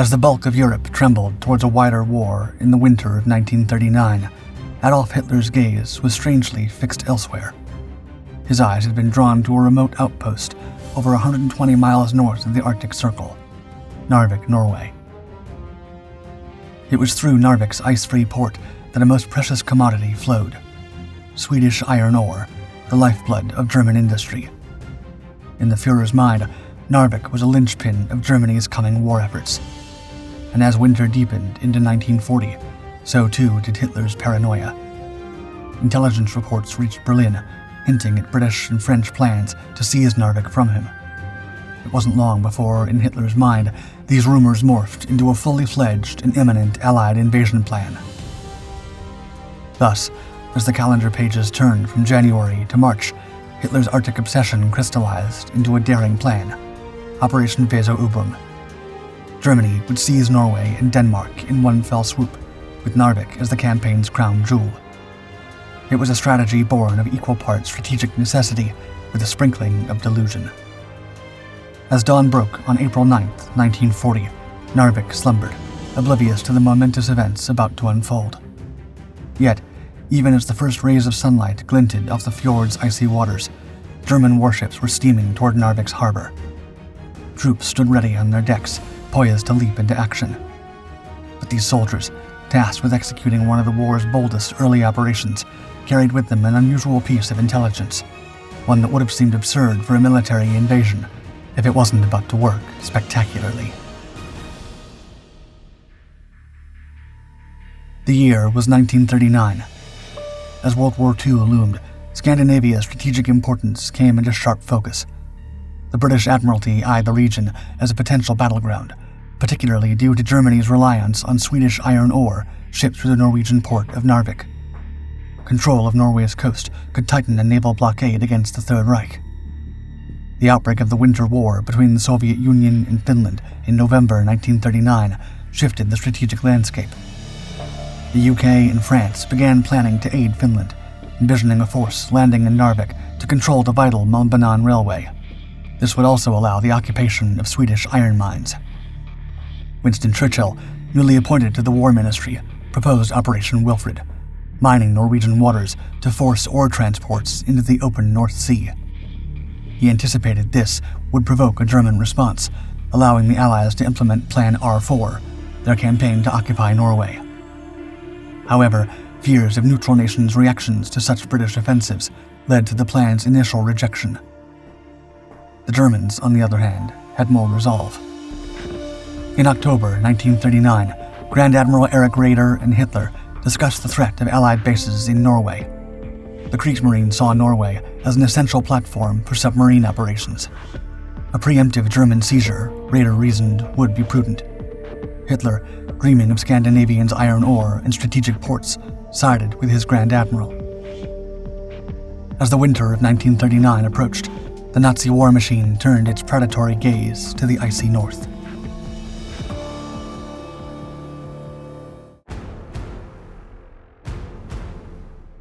As the bulk of Europe trembled towards a wider war in the winter of 1939, Adolf Hitler's gaze was strangely fixed elsewhere. His eyes had been drawn to a remote outpost over 120 miles north of the Arctic Circle, Narvik, Norway. It was through Narvik's ice-free port that a most precious commodity flowed: Swedish iron ore, the lifeblood of German industry. In the Führer's mind, Narvik was a lynchpin of Germany's coming war efforts. And as winter deepened into 1940, so too did Hitler's paranoia. Intelligence reports reached Berlin, hinting at British and French plans to seize Narvik from him. It wasn't long before, in Hitler's mind, these rumors morphed into a fully-fledged and imminent Allied invasion plan. Thus, as the calendar pages turned from January to March, Hitler's Arctic obsession crystallized into a daring plan: Operation Weserübung. Germany would seize Norway and Denmark in one fell swoop, with Narvik as the campaign's crown jewel. It was a strategy born of equal parts strategic necessity with a sprinkling of delusion. As dawn broke on April 9, 1940, Narvik slumbered, oblivious to the momentous events about to unfold. Yet, even as the first rays of sunlight glinted off the fjord's icy waters, German warships were steaming toward Narvik's harbor. Troops stood ready on their decks, poised to leap into action. But these soldiers, tasked with executing one of the war's boldest early operations, carried with them an unusual piece of intelligence, one that would have seemed absurd for a military invasion if it wasn't about to work spectacularly. The year was 1939. As World War II loomed, Scandinavia's strategic importance came into sharp focus. The British Admiralty eyed the region as a potential battleground, particularly due to Germany's reliance on Swedish iron ore shipped through the Norwegian port of Narvik. Control of Norway's coast could tighten a naval blockade against the Third Reich. The outbreak of the Winter War between the Soviet Union and Finland in November 1939 shifted the strategic landscape. The UK and France began planning to aid Finland, envisioning a force landing in Narvik to control the vital Malmbanan railway. This would also allow the occupation of Swedish iron mines. Winston Churchill, newly appointed to the War Ministry, proposed Operation Wilfred, mining Norwegian waters to force ore transports into the open North Sea. He anticipated this would provoke a German response, allowing the Allies to implement Plan R4, their campaign to occupy Norway. However, fears of neutral nations' reactions to such British offensives led to the plan's initial rejection. The Germans, on the other hand, had more resolve. In October 1939, Grand Admiral Erich Raeder and Hitler discussed the threat of Allied bases in Norway. The Kriegsmarine saw Norway as an essential platform for submarine operations. A preemptive German seizure, Raeder reasoned, would be prudent. Hitler, dreaming of Scandinavians' iron ore and strategic ports, sided with his Grand Admiral. As the winter of 1939 approached, the Nazi war machine turned its predatory gaze to the icy north.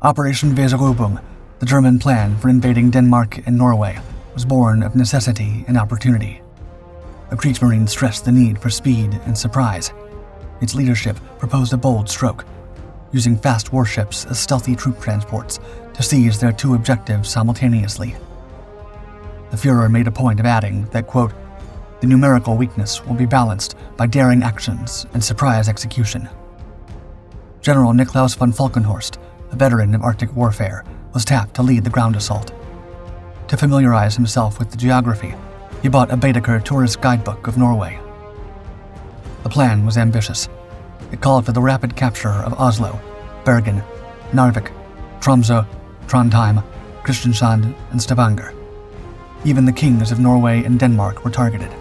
Operation Weserübung, the German plan for invading Denmark and Norway, was born of necessity and opportunity. The Kriegsmarine stressed the need for speed and surprise. Its leadership proposed a bold stroke, using fast warships as stealthy troop transports to seize their two objectives simultaneously. The Führer made a point of adding that, quote, "The numerical weakness will be balanced by daring actions and surprise execution." General Niklaus von Falkenhorst, a veteran of Arctic warfare, was tapped to lead the ground assault. To familiarize himself with the geography, he bought a Baedeker tourist guidebook of Norway. The plan was ambitious. It called for the rapid capture of Oslo, Bergen, Narvik, Tromsø, Trondheim, Kristiansand, and Stavanger. Even the kings of Norway and Denmark were targeted,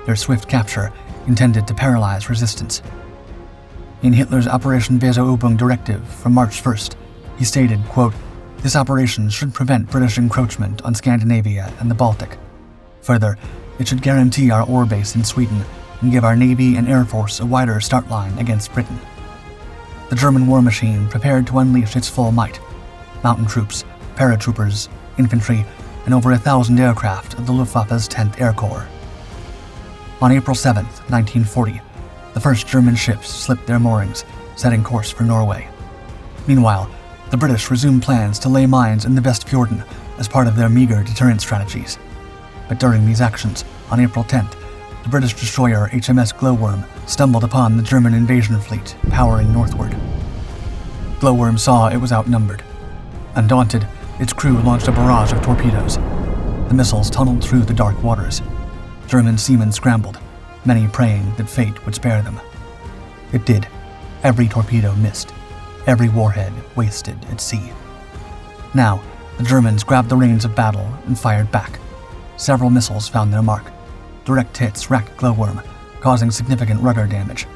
their swift capture intended to paralyze resistance. In Hitler's Operation Weserübung directive from March 1st, he stated, quote, "This operation should prevent British encroachment on Scandinavia and the Baltic. Further, it should guarantee our ore base in Sweden and give our Navy and Air Force a wider start line against Britain." The German war machine prepared to unleash its full might: mountain troops, paratroopers, infantry, and over 1,000 aircraft of the Luftwaffe's 10th Air Corps. On April 7, 1940, first German ships slipped their moorings, setting course for Norway. Meanwhile, the British resumed plans to lay mines in the Vestfjorden as part of their meager deterrent strategies. But during these actions, on April 10th, the British destroyer HMS Glowworm stumbled upon the German invasion fleet powering northward. Glowworm saw it was outnumbered. Undaunted, its crew launched a barrage of torpedoes. The missiles tunneled through the dark waters. German seamen scrambled, many praying that fate would spare them. It did. Every torpedo missed. Every warhead wasted at sea. Now, the Germans grabbed the reins of battle and fired back. Several missiles found their mark. Direct hits racked Glowworm, causing significant rudder damage.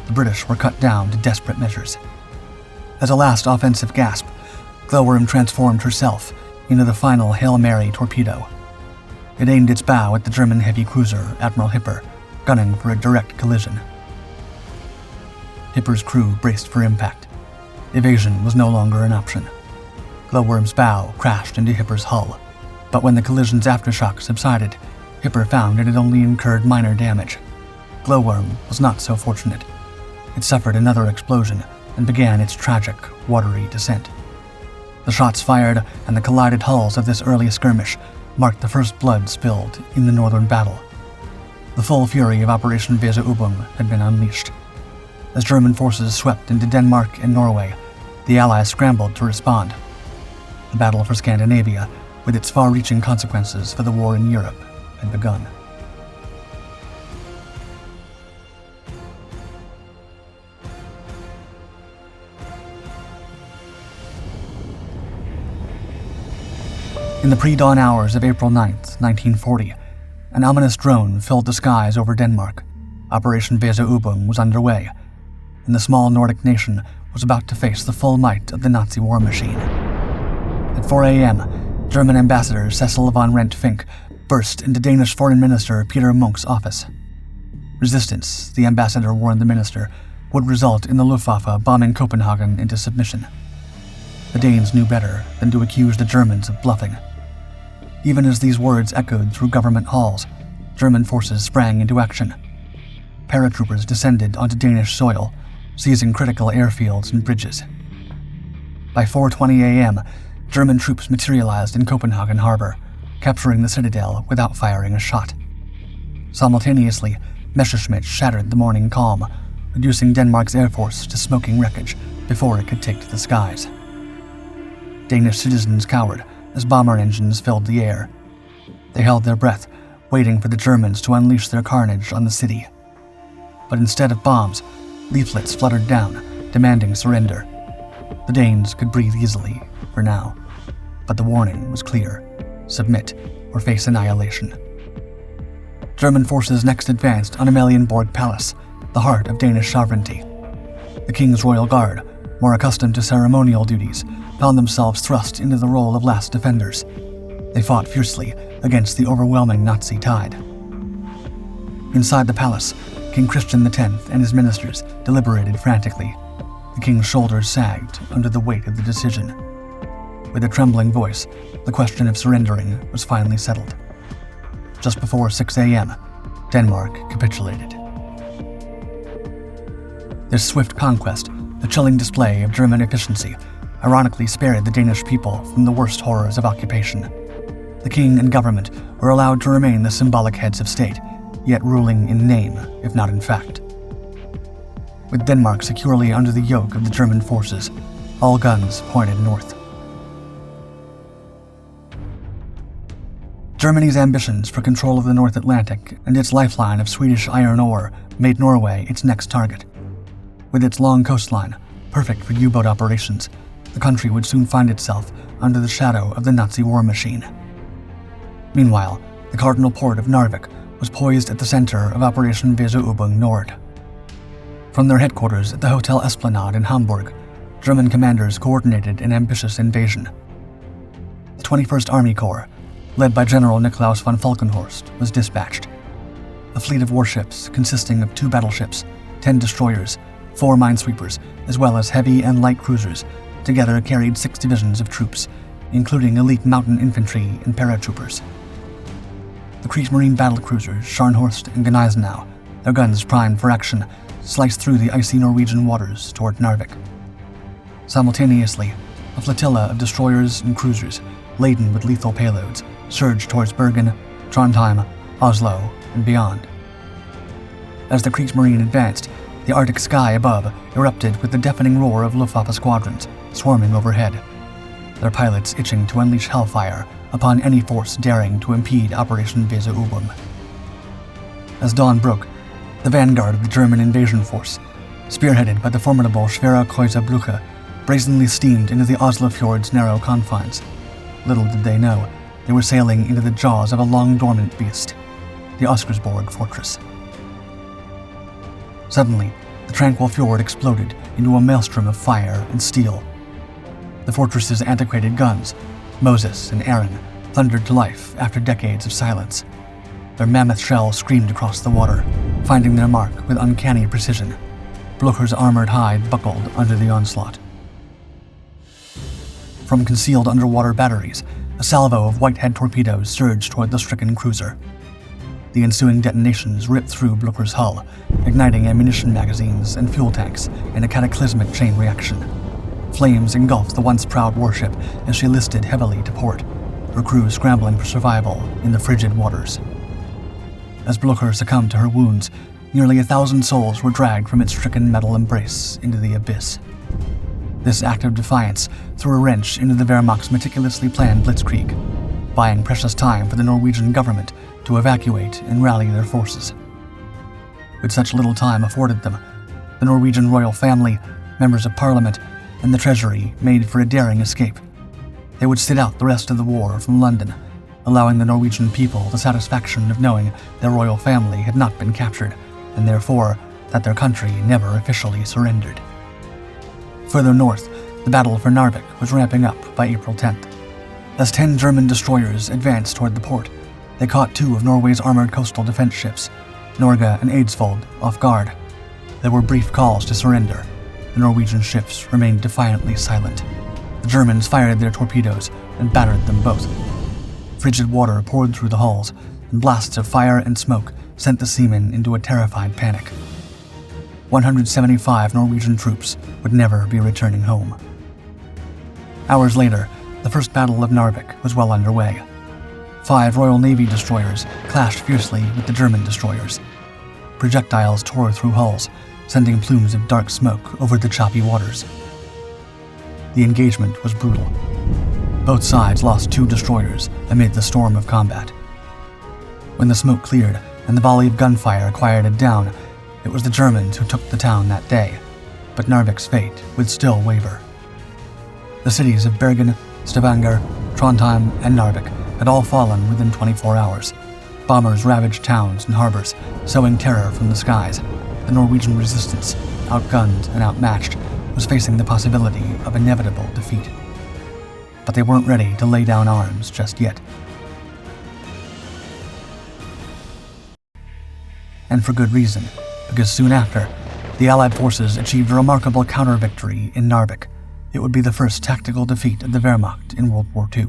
The British were cut down to desperate measures. As a last offensive gasp, Glowworm transformed herself into the final Hail Mary torpedo. It aimed its bow at the German heavy cruiser Admiral Hipper, gunning for a direct collision. Hipper's crew braced for impact. Evasion was no longer an option. Glowworm's bow crashed into Hipper's hull, but when the collision's aftershock subsided, Hipper found it had only incurred minor damage. Glowworm was not so fortunate. It suffered another explosion and began its tragic, watery descent. The shots fired and the collided hulls of this early skirmish marked the first blood spilled in the northern battle. The full fury of Operation Weserübung had been unleashed. As German forces swept into Denmark and Norway, the Allies scrambled to respond. The battle for Scandinavia, with its far-reaching consequences for the war in Europe, had begun. In the pre-dawn hours of April 9th, 1940, an ominous drone filled the skies over Denmark. Operation Weserübung was underway, and the small Nordic nation was about to face the full might of the Nazi war machine. At 4 a.m., German Ambassador Cecil von Rent-Fink burst into Danish Foreign Minister Peter Munch's office. Resistance, the ambassador warned the minister, would result in the Luftwaffe bombing Copenhagen into submission. The Danes knew better than to accuse the Germans of bluffing. Even as these words echoed through government halls, German forces sprang into action. Paratroopers descended onto Danish soil, seizing critical airfields and bridges. By 4:20 a.m., German troops materialized in Copenhagen harbor, capturing the citadel without firing a shot. Simultaneously, Messerschmitt shattered the morning calm, reducing Denmark's air force to smoking wreckage before it could take to the skies. Danish citizens cowered as bomber engines filled the air. They held their breath, waiting for the Germans to unleash their carnage on the city. But instead of bombs, leaflets fluttered down, demanding surrender. The Danes could breathe easily, for now. But the warning was clear: submit or face annihilation. German forces next advanced on Amalienborg Palace, the heart of Danish sovereignty. The King's Royal Guard, more accustomed to ceremonial duties, found themselves thrust into the role of last defenders. They fought fiercely against the overwhelming Nazi tide. Inside the palace, King Christian X and his ministers deliberated frantically. The king's shoulders sagged under the weight of the decision. With a trembling voice, the question of surrendering was finally settled. Just before 6 a.m., Denmark capitulated. This swift conquest, the chilling display of German efficiency, ironically spared the Danish people from the worst horrors of occupation. The king and government were allowed to remain the symbolic heads of state, yet ruling in name, if not in fact. With Denmark securely under the yoke of the German forces, all guns pointed north. Germany's ambitions for control of the North Atlantic and its lifeline of Swedish iron ore made Norway its next target. With its long coastline, perfect for U-boat operations, the country would soon find itself under the shadow of the Nazi war machine. Meanwhile, the cardinal port of Narvik was poised at the center of Operation Weserübung Nord. From their headquarters at the Hotel Esplanade in Hamburg, German commanders coordinated an ambitious invasion. The 21st Army Corps, led by General Niklaus von Falkenhorst, was dispatched. A fleet of warships consisting of 2 battleships, 10 destroyers, 4 minesweepers, as well as heavy and light cruisers, together carried 6 divisions of troops, including elite mountain infantry and paratroopers. The Kriegsmarine battlecruisers Scharnhorst and Gneisenau, their guns primed for action, sliced through the icy Norwegian waters toward Narvik. Simultaneously, a flotilla of destroyers and cruisers, laden with lethal payloads, surged towards Bergen, Trondheim, Oslo, and beyond. As the Kriegsmarine advanced, the Arctic sky above erupted with the deafening roar of Luftwaffe squadrons swarming overhead, their pilots itching to unleash hellfire upon any force daring to impede Operation Weserübung. As dawn broke, the vanguard of the German invasion force, spearheaded by the formidable Schwere Kreuzer brazenly steamed into the Oslo fjord's narrow confines. Little did they know, they were sailing into the jaws of a long-dormant beast, the Oscarsborg fortress. Suddenly, the tranquil fjord exploded into a maelstrom of fire and steel. The fortress's antiquated guns, Moses and Aaron, thundered to life after decades of silence. Their mammoth shells screamed across the water, finding their mark with uncanny precision. Blücher's armored hide buckled under the onslaught. From concealed underwater batteries, a salvo of Whitehead torpedoes surged toward the stricken cruiser. The ensuing detonations ripped through Blücher's hull, igniting ammunition magazines and fuel tanks in a cataclysmic chain reaction. Flames engulfed the once proud warship as she listed heavily to port, her crew scrambling for survival in the frigid waters. As Blücher succumbed to her wounds, nearly 1,000 souls were dragged from its stricken metal embrace into the abyss. This act of defiance threw a wrench into the Wehrmacht's meticulously planned blitzkrieg, buying precious time for the Norwegian government to evacuate and rally their forces. With such little time afforded them, the Norwegian royal family, members of parliament, and the treasury made for a daring escape. They would sit out the rest of the war from London, allowing the Norwegian people the satisfaction of knowing their royal family had not been captured, and therefore that their country never officially surrendered. Further north, the battle for Narvik was ramping up by April 10th. As 10 German destroyers advanced toward the port, they caught 2 of Norway's armored coastal defense ships, Norge and Eidsvold, off guard. There were brief calls to surrender. The Norwegian ships remained defiantly silent. The Germans fired their torpedoes and battered them both. Frigid water poured through the hulls, and blasts of fire and smoke sent the seamen into a terrified panic. 175 Norwegian troops would never be returning home. Hours later, the First Battle of Narvik was well underway. 5 Royal Navy destroyers clashed fiercely with the German destroyers. Projectiles tore through hulls, sending plumes of dark smoke over the choppy waters. The engagement was brutal. Both sides lost 2 destroyers amid the storm of combat. When the smoke cleared and the volley of gunfire quieted down, it was the Germans who took the town that day, but Narvik's fate would still waver. The cities of Bergen, Stavanger, Trondheim, and Narvik had all fallen within 24 hours. Bombers ravaged towns and harbors, sowing terror from the skies. The Norwegian resistance, outgunned and outmatched, was facing the possibility of inevitable defeat. But they weren't ready to lay down arms just yet. And for good reason, because soon after, the Allied forces achieved a remarkable counter-victory in Narvik. It would be the first tactical defeat of the Wehrmacht in World War II.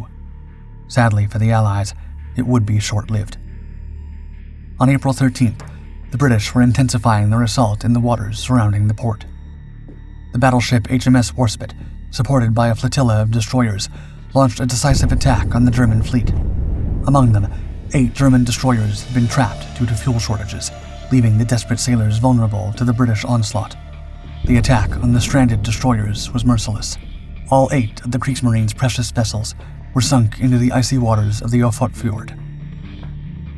Sadly for the Allies, it would be short-lived. On April 13th, the British were intensifying their assault in the waters surrounding the port. The battleship HMS Warspite, supported by a flotilla of destroyers, launched a decisive attack on the German fleet. Among them, 8 German destroyers had been trapped due to fuel shortages, leaving the desperate sailors vulnerable to the British onslaught. The attack on the stranded destroyers was merciless. All 8 of the Kriegsmarine's precious vessels were sunk into the icy waters of the Ofotfjord.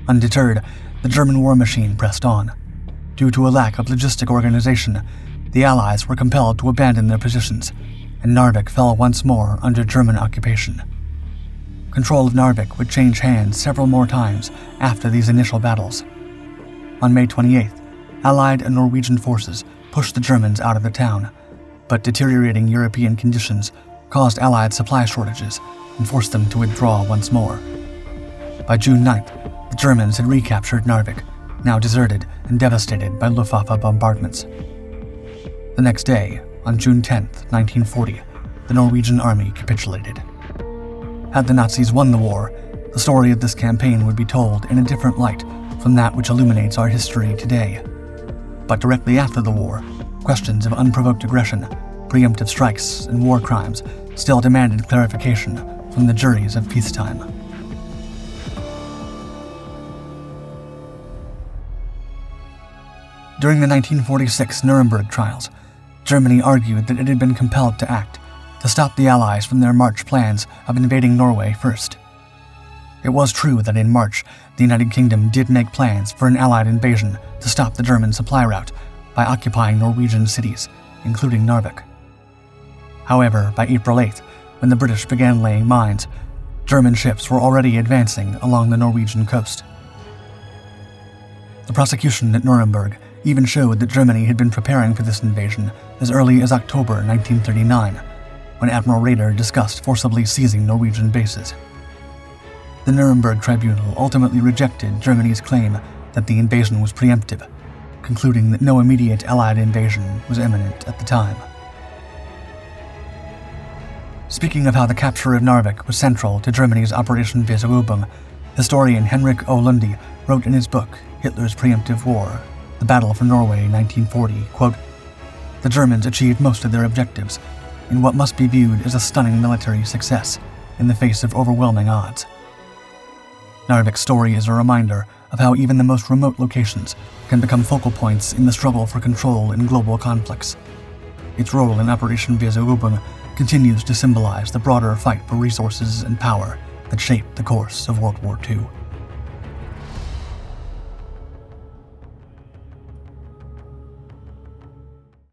Undeterred, the German war machine pressed on. Due to a lack of logistic organization, the Allies were compelled to abandon their positions, and Narvik fell once more under German occupation. Control of Narvik would change hands several more times after these initial battles. On May 28th, Allied and Norwegian forces pushed the Germans out of the town, but deteriorating European conditions caused Allied supply shortages and forced them to withdraw once more. By June 9th, the Germans had recaptured Narvik, now deserted and devastated by Luftwaffe bombardments. The next day, on June 10th, 1940, the Norwegian army capitulated. Had the Nazis won the war, the story of this campaign would be told in a different light from that which illuminates our history today. But directly after the war, questions of unprovoked aggression, preemptive strikes, and war crimes still demanded clarification from the juries of peacetime. During the 1946 Nuremberg trials, Germany argued that it had been compelled to act to stop the Allies from their March plans of invading Norway first. It was true that in March, the United Kingdom did make plans for an Allied invasion to stop the German supply route by occupying Norwegian cities, including Narvik. However, by April 8th, when the British began laying mines, German ships were already advancing along the Norwegian coast. The prosecution at Nuremberg even showed that Germany had been preparing for this invasion as early as October 1939, when Admiral Raeder discussed forcibly seizing Norwegian bases. The Nuremberg Tribunal ultimately rejected Germany's claim that the invasion was preemptive, concluding that no immediate Allied invasion was imminent at the time. Speaking of how the capture of Narvik was central to Germany's Operation Weserübung, historian Henrik O. Lundy wrote in his book, Hitler's Preemptive War, The Battle for Norway, 1940, quote, "The Germans achieved most of their objectives in what must be viewed as a stunning military success in the face of overwhelming odds." Narvik's story is a reminder of how even the most remote locations can become focal points in the struggle for control in global conflicts. Its role in Operation Weserübung continues to symbolize the broader fight for resources and power that shaped the course of World War II.